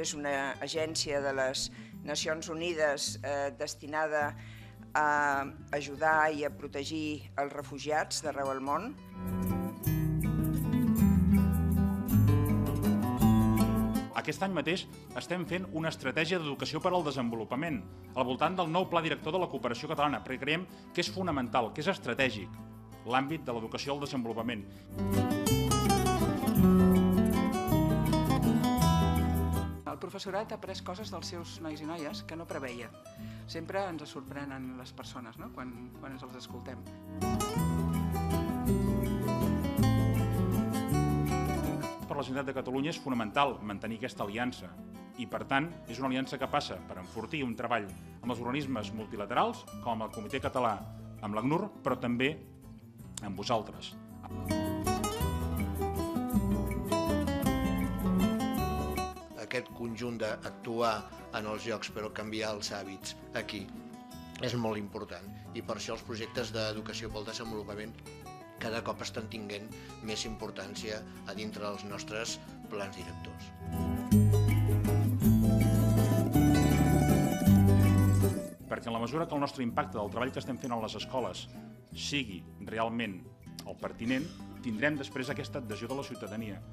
és una agència de les Nacions Unides destinada a ajudar i a protegir els refugiats d'arreu del món. Aquest any mateix estem fent una estratègia d'educació per al desenvolupament al voltant del nou Pla Director de la Cooperació Catalana, perquè creiem que és fonamental, que és estratègic, l'àmbit de l'educació al desenvolupament. El professorat ha après coses dels seus nois i noies que no preveia. Sempre ens sorprenen les persones, no?, quan ens els escoltem. Per la Generalitat de Catalunya és fonamental mantenir aquesta aliança i, per tant, és una aliança que passa per enfortir un treball amb els organismes multilaterals, com amb el Comitè Català, amb l'ACNUR, però també amb vosaltres. Aquest conjunt d'actuar en els llocs però canviar els hàbits aquí és molt important i per això els projectes d'educació pel desenvolupament cada cop estan tinguent més importància a dintre dels nostres plans directors. Perquè en la mesura que el nostre impacte del treball que estem fent a les escoles sigui realment el pertinent, tindrem després aquesta adhesió de la ciutadania.